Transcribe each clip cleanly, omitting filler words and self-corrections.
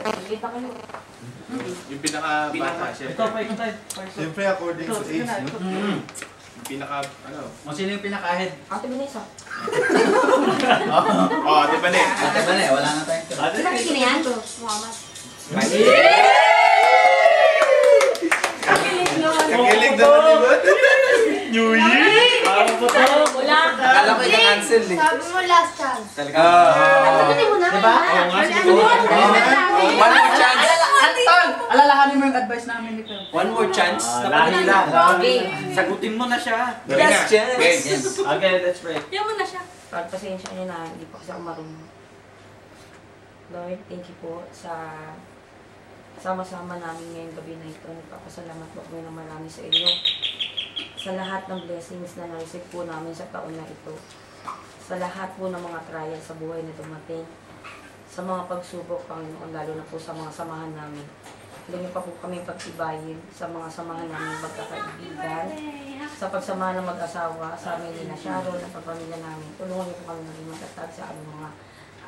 Kita kayo. Yung pinaka-bata siya. Ito pa, ito tayo. Siyempre according to age, no? Yung pinaka, ano? O sino yung pinaka-head? Ate Vanessa. Oo, di ba ne? Ate ba na eh, wala na tayong Ate Vanessa na yan. Muhammad. Kakilig na ba? New Year? Wala. Akala ko i-cancel eh. Sabi mo last chance. Sagutin mo na. Diba? Oo nga, One more chance. Anton! Alalahanin mo yung advice namin ni Pel. One more chance. Lahila. Sagutin mo na siya. Last chance. Okay, let's pray. Yan mo na siya. Pagpasensya niyo na, hindi pa kasi ako marunong. Lord, thank you po sa sama-sama namin ngayong gabi na ito. Nagpapasalamat po kami ng marami sa inyo. Sa lahat ng blessings na na-receive po namin sa taon na ito. Sa lahat po ng mga trial sa buhay na dumating. Sa mga pagsubok, Panginoon, lalo na po sa mga samahan namin. Hindi niyo pa po kami pagtibayin sa mga samahan namin magkakaibigan. Sa pagsamahan ng mag-asawa, sa amin ni Sharon, at pamilya namin. Tulungan niyo po kami maging matatag sa aming mga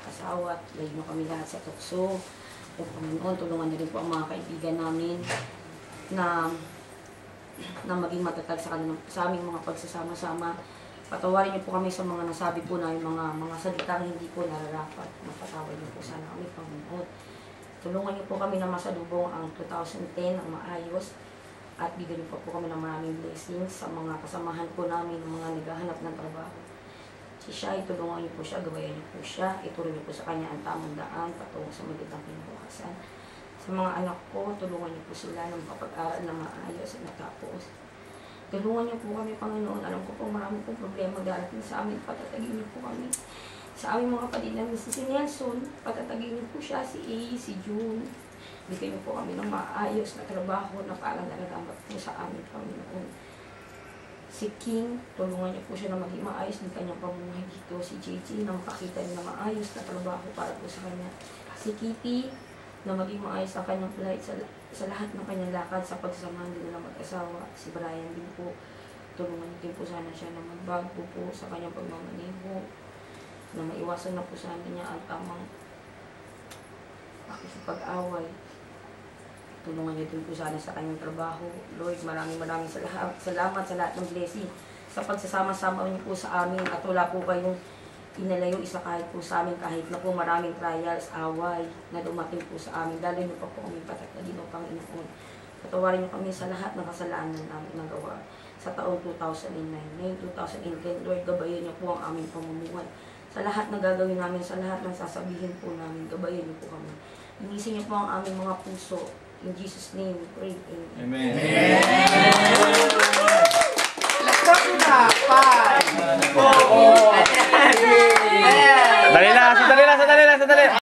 asawa at layo niyo kami lahat sa tukso. O Panginoon, tulungan niyo rin po ang mga kaibigan namin na maging matatag sa aming mga pagsasama-sama. Patawarin niyo po kami sa mga nasabi po namin mga salitang hindi po nararapat. Mapatawad niyo po sana kami, Panginoon. Tulungan niyo po kami na masalubong ang 2010 ng maayos at bigyan niyo po kami ng maraming blessings sa mga kasamahan po namin ng mga naghahanap ng trabaho. Si Shai, tulungan niyo po siya, gabayan niyo po siya, ituro niyo po sa kanya ang tamang daan patungo sa magandang kinabukasan. Sa mga anak ko, tulungan niyo po sila ng kapag-aral na maayos at natapos. Tulungan niyo po kami, Panginoon. Alam ko po marami pong problema darating sa amin. Patatagin niyo po kami. Sa aming mga kapatid namin, si Nelson, patatagin niyo po siya, si A, si June. Bigyan niyo po kami ng maayos na trabaho na parang nalalamat po sa amin, Panginoon. Si King, tulungan niyo po siya na maging maayos ng kanyang pamumuhay dito. Si JJ, na makakita niya na maayos na trabaho para po sa kanya. Si Kitty, na maging maayos ang kanyang flight sa lahat ng kanyang lakad sa pagsamahan din ng mag-asawa. Si Brian din po, tulungan din po sana siya na magbago po sa kanyang pagmamaneho, na maiwasan na po sana niya ang tamang pakikipag-away. Tulungan niyo din po sana sa kanyang trabaho. Lord, maraming salamat sa lahat ng blessing. Sa pagsasama-sama niyo po sa amin at wala po kayong inalayo isa kahit po sa amin, kahit na po maraming trials, away na dumating po sa amin. Lalo niyo pa po kami patatagin o Panginoon. Patawarin niyo kami sa lahat ng kasalanan namin nagawa sa taong 2009. Ngayon 2010, Lord, gabayan niyo po ang aming pamumuhay. Sa lahat na gagawin namin, sa lahat ng sasabihin po namin, gabayan niyo po kami. Inisin niyo po ang aming mga puso. In Jesus' name, we pray. Amen. Amen.